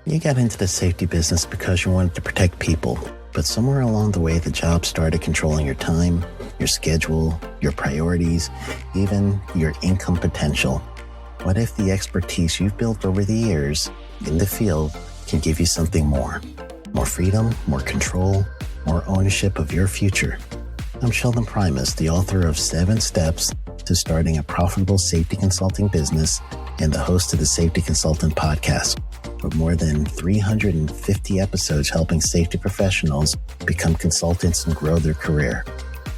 You got into the safety business because you wanted to protect people, but somewhere along the way, the job started controlling your time, your schedule, your priorities, even your income potential. What if the expertise you've built over the years in the field can give you something more? More freedom, more control, more ownership of your future. I'm Sheldon Primus, the author of 7 Steps to Starting a Profitable Safety Consulting Business and the host of the Safety Consultant Podcast, with more than 350 episodes helping safety professionals become consultants and grow their career.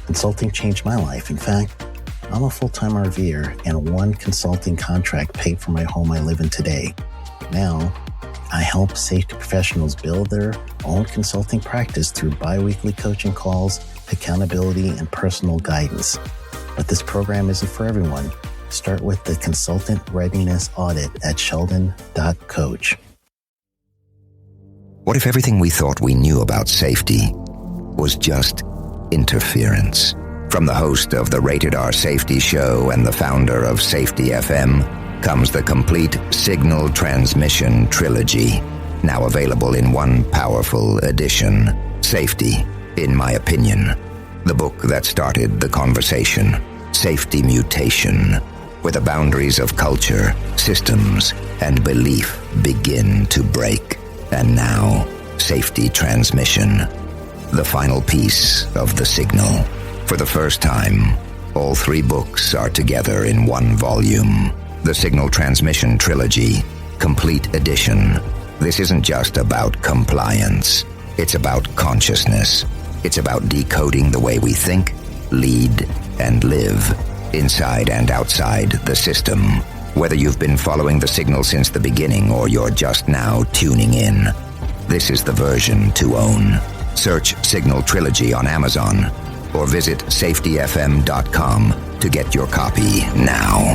Consulting changed my life. In fact, I'm a full-time RVer, and one consulting contract paid for my home I live in today. Now, I help safety professionals build their own consulting practice through bi-weekly coaching calls, accountability, and personal guidance. But this program isn't for everyone. Start with the Consultant Readiness Audit at sheldon.coach. What if everything we thought we knew about safety was just interference? From the host of the Rated R Safety Show and the founder of Safety FM comes the complete Signal Transmission Trilogy, now available in one powerful edition. Safety, in my opinion, the book that started the conversation. Safety Mutation, where the boundaries of culture, systems, and belief begin to break. And now, Safety Transmission, the final piece of the signal. For the first time, all 3 books are together in one volume. The Signal Transmission Trilogy, Complete Edition. This isn't just about compliance. It's about consciousness. It's about decoding the way we think, lead, and live, inside and outside the system. Whether you've been following the signal since the beginning or you're just now tuning in, this is the version to own. Search Signal Trilogy on Amazon or visit safetyfm.com to get your copy now.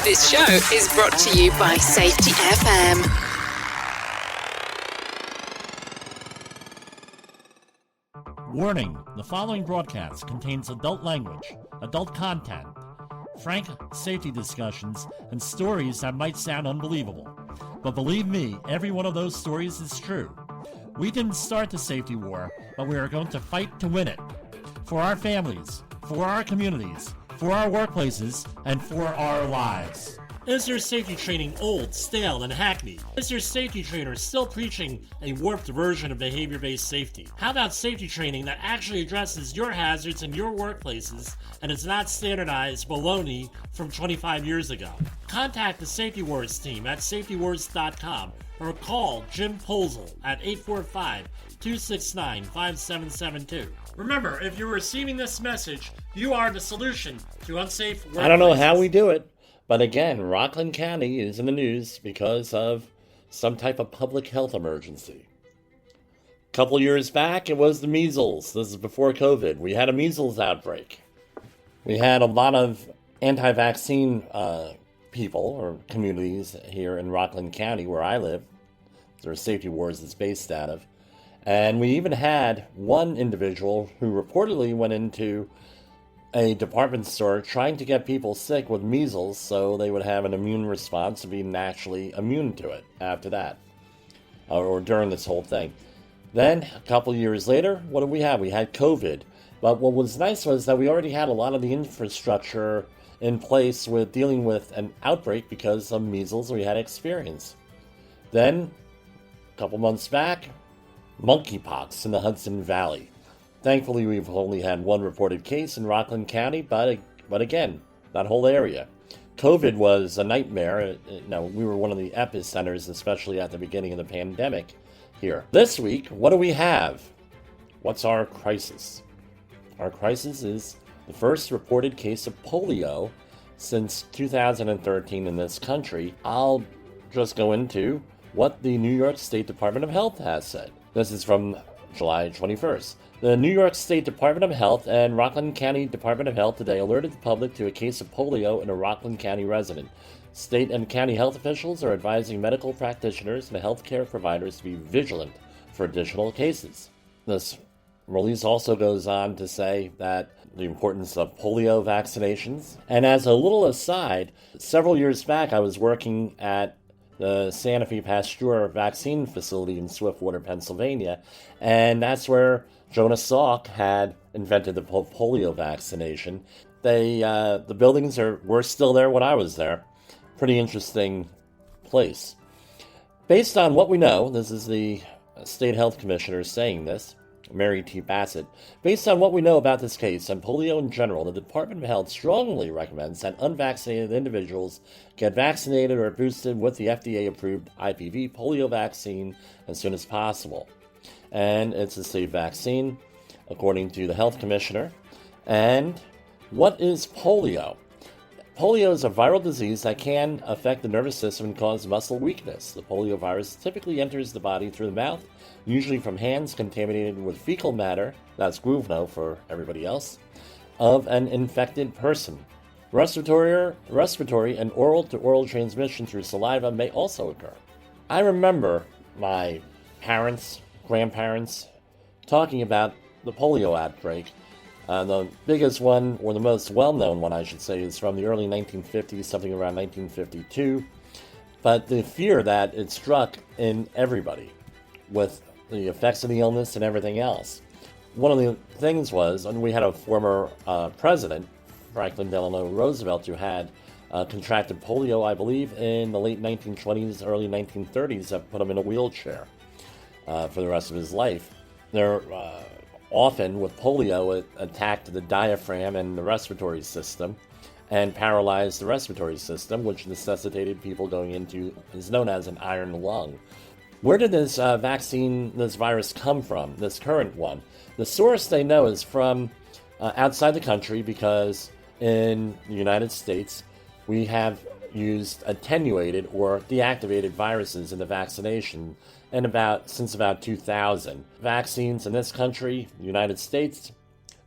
This show is brought to you by Safety FM. Warning, the following broadcast contains adult language, adult content, frank safety discussions, and stories that might sound unbelievable. But believe me, every one of those stories is true. We didn't start the safety war, but we are going to fight to win it. For our families, for our communities, for our workplaces, and for our lives. Is your safety training old, stale, and hackneyed? Is your safety trainer still preaching a warped version of behavior-based safety? How about safety training that actually addresses your hazards in your workplaces and is not standardized baloney from 25 years ago? Contact the Safety Wars team at safetywars.com or call Jim Posel at 845-269-5772. Remember, if you're receiving this message, you are the solution to unsafe workplaces. I don't know how we do it, but again, Rockland County is in the news because of some type of public health emergency. A couple years back, it was the measles. This is before COVID. We had a measles outbreak. We had a lot of anti-vaccine people or communities here in Rockland County where I live. Where Safety Wars is based out of. And we even had one individual who reportedly went into a department store trying to get people sick with measles so they would have an immune response to be naturally immune to it after that, or during this whole thing. Then, a couple years later, what did we have? We had COVID. But what was nice was that we already had a lot of the infrastructure in place with dealing with an outbreak because of measles we had experience. Then, a couple months back, monkeypox in the Hudson Valley. Thankfully, we've only had one reported case in Rockland County, but again, that whole area. COVID was a nightmare. We were one of the epicenters, especially at the beginning of the pandemic here. This week, what do we have? What's our crisis? Our crisis is the first reported case of polio since 2013 in this country. I'll just go into what the New York State Department of Health has said. This is from July 21st. The New York State Department of Health and Rockland County Department of Health today alerted the public to a case of polio in a Rockland County resident. State and county health officials are advising medical practitioners and healthcare providers to be vigilant for additional cases. This release also goes on to say that the importance of polio vaccinations. And as a little aside, several years back I was working at the Santa Fe Pasteur vaccine facility in Swiftwater, Pennsylvania, and that's where Jonas Salk had invented the polio vaccination. The buildings were still there when I was there. Pretty interesting place. Based on what we know, this is the state health commissioner saying this, Mary T. Bassett. Based on what we know about this case and polio in general, the Department of Health strongly recommends that unvaccinated individuals get vaccinated or boosted with the FDA-approved IPV polio vaccine as soon as possible. And it's a safe vaccine, according to the health commissioner. And what is polio? Polio is a viral disease that can affect the nervous system and cause muscle weakness. The polio virus typically enters the body through the mouth, usually from hands contaminated with fecal matter, that's Gruvno for everybody else, of an infected person. Respiratory and oral-to-oral transmission through saliva may also occur. I remember my parents, grandparents, talking about the polio outbreak. The biggest one, or the most well-known one, I should say, is from the early 1950s, something around 1952. But the fear that it struck in everybody with the effects of the illness and everything else. One of the things was, and we had a former president, Franklin Delano Roosevelt, who had contracted polio, I believe, in the late 1920s, early 1930s, that put him in a wheelchair for the rest of his life. Often with polio, it attacked the diaphragm and the respiratory system and paralyzed the respiratory system, which necessitated people going into, is known as an iron lung. Where did this this virus come from, this current one? The source they know is from outside the country, because in the United States, we have used attenuated or deactivated viruses in the vaccination since about 2000. Vaccines in this country, the United States,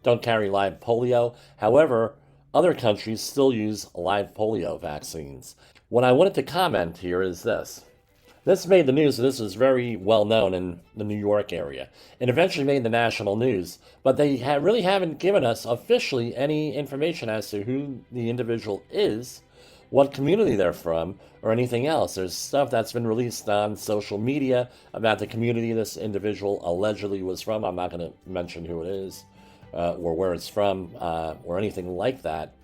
don't carry live polio. However, other countries still use live polio vaccines. What I wanted to comment here is this. This made the news, and this was very well known in the New York area. It eventually made the national news, but they really haven't given us officially any information as to who the individual is, what community they're from, or anything else. There's stuff that's been released on social media about the community this individual allegedly was from. I'm not going to mention who it is or where it's from or anything like that.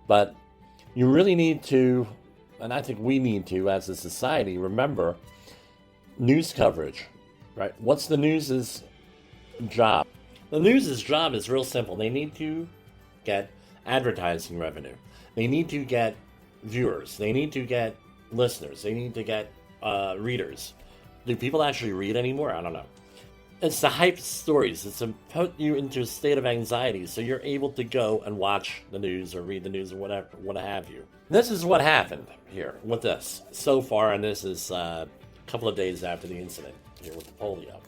But you really need to, and I think we need to, as a society, remember news coverage, right? What's the news's job? The news's job is real simple. They need to get advertising revenue. They need to get viewers. They need to get listeners. They need to get readers. Do people actually read anymore? I don't know. It's to hype stories. It's to put you into a state of anxiety so you're able to go and watch the news or read the news or whatever, what have you. This is what happened here with this so far, and this is a couple of days after the incident here with the polio.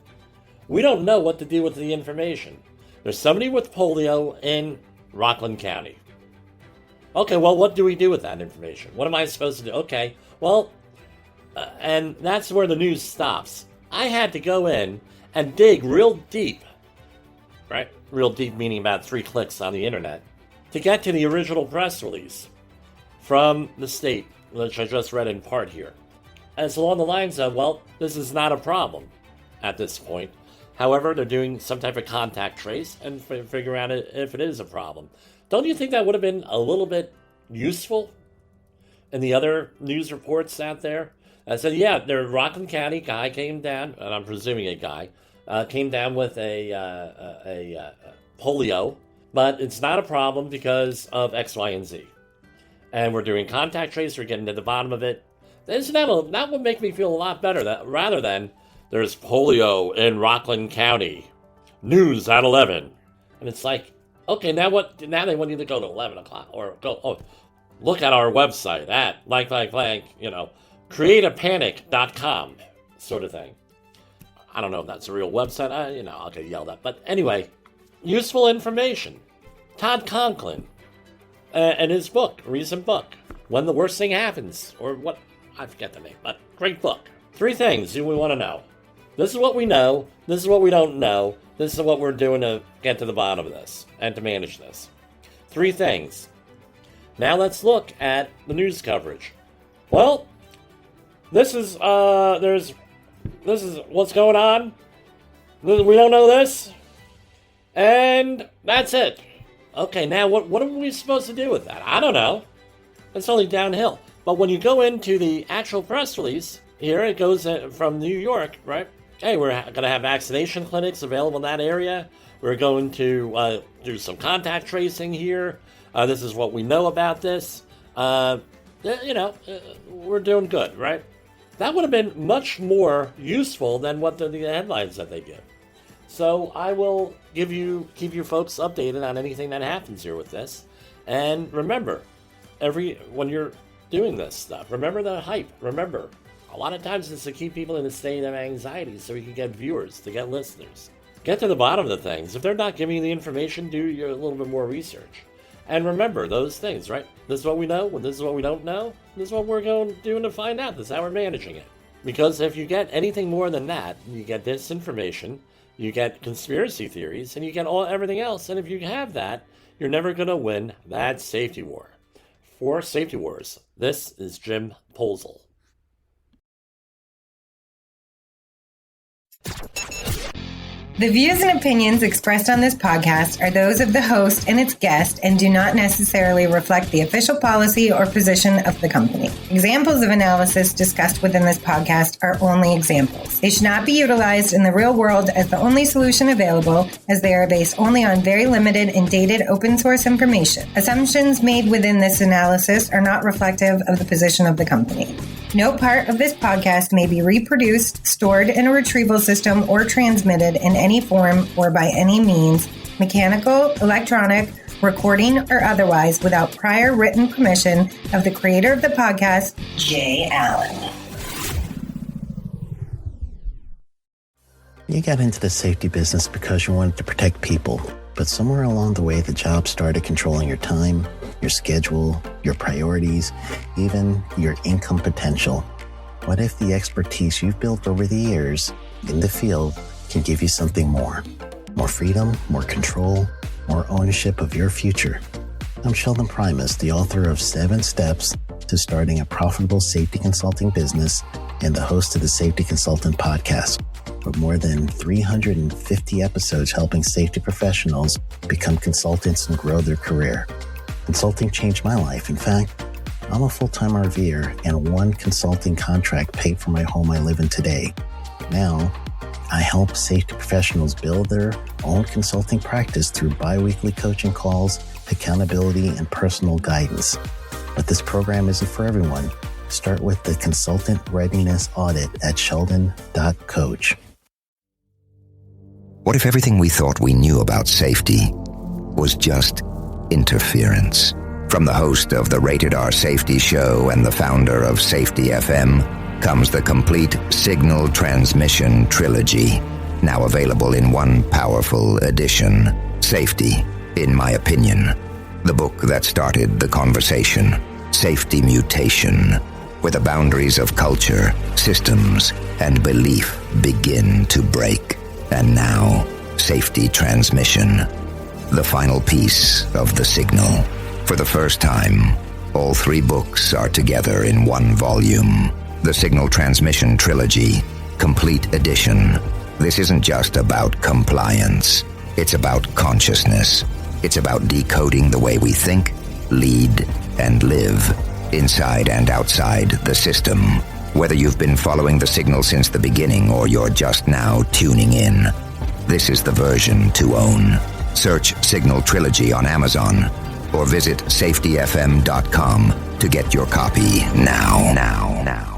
We don't know what to do with the information. There's somebody with polio in Rockland County. Okay, well, what do we do with that information? What am I supposed to do? Okay, well, and that's where the news stops. I had to go in and dig real deep, right? Real deep meaning about 3 clicks on the internet, to get to the original press release from the state, which I just read in part here. And it's along the lines of, well, this is not a problem at this point. However, they're doing some type of contact trace and figure out if it is a problem. Don't you think that would have been a little bit useful in the other news reports out there? I said, yeah, the Rockland County guy came down, and I'm presuming a guy, came down with a polio, but it's not a problem because of X, Y, and Z. And we're doing contact trace, we're getting to the bottom of it. That would make me feel a lot better, rather than there's polio in Rockland County, news at 11. And it's like, okay, now what? Now they want you to go to 11 o'clock or look at our website at createapanic.com sort of thing. I don't know if that's a real website. I'll get yelled at. But anyway, useful information. Todd Conklin, and his book, recent book, When the Worst Thing Happens, or what, I forget the name, but great book. 3 things you want to know. This is what we know, this is what we don't know, this is what we're doing to get to the bottom of this, and to manage this. 3 things. Now let's look at the news coverage. Well, this is what's going on. We don't know this. And that's it. Okay, now what are we supposed to do with that? I don't know. It's only downhill. But when you go into the actual press release, here it goes from New York, right? Hey, we're going to have vaccination clinics available in that area. We're going to do some contact tracing here. This is what we know about this. We're doing good, right? That would have been much more useful than what the headlines that they give. So I will keep you folks updated on anything that happens here with this. And remember, when you're doing this stuff, remember the hype. Remember, a lot of times it's to keep people in a state of anxiety so we can get viewers, to get listeners. Get to the bottom of the things. If they're not giving you the information, do a little bit more research. And remember those things, right? This is what we know, this is what we don't know, this is what we're doing to find out. This is how we're managing it. Because if you get anything more than that, you get disinformation, you get conspiracy theories, and you get everything else. And if you have that, you're never going to win that safety war. For Safety Wars, this is Jim Polzel. The views and opinions expressed on this podcast are those of the host and its guest and do not necessarily reflect the official policy or position of the company. Examples of analysis discussed within this podcast are only examples. They should not be utilized in the real world as the only solution available, as they are based only on very limited and dated open source information. Assumptions made within this analysis are not reflective of the position of the company. No part of this podcast may be reproduced, stored in a retrieval system, or transmitted in any form or by any means, mechanical, electronic, recording, or otherwise, without prior written permission of the creator of the podcast, Jay Allen. You got into the safety business because you wanted to protect people, but somewhere along the way, the job started controlling your time, your schedule, your priorities, even your income potential. What if the expertise you've built over the years in the field can give you something more? More freedom, more control, more ownership of your future. I'm Sheldon Primus, the author of 7 Steps to Starting a Profitable Safety Consulting Business and the host of the Safety Consultant Podcast, with more than 350 episodes helping safety professionals become consultants and grow their career. Consulting changed my life. In fact, I'm a full-time RVer, and one consulting contract paid for my home I live in today. Now, I help safety professionals build their own consulting practice through bi-weekly coaching calls, accountability, and personal guidance. But this program isn't for everyone. Start with the Consultant Readiness Audit at sheldon.coach. What if everything we thought we knew about safety was just interference? From the host of the Rated R Safety Show and the founder of Safety FM comes the complete signal transmission trilogy, now available in one powerful edition. Safety, in my opinion, the book that started the conversation. Safety Mutation, where the boundaries of culture, systems, and belief begin to break. And now, Safety Transmission, the final piece of the signal. For the first time, all 3 books are together in one volume. The Signal Transmission Trilogy, Complete Edition. This isn't just about compliance. It's about consciousness. It's about decoding the way we think, lead, and live, inside and outside the system. Whether you've been following the signal since the beginning or you're just now tuning in, this is the version to own. Search Signal Trilogy on Amazon or visit safetyfm.com to get your copy now.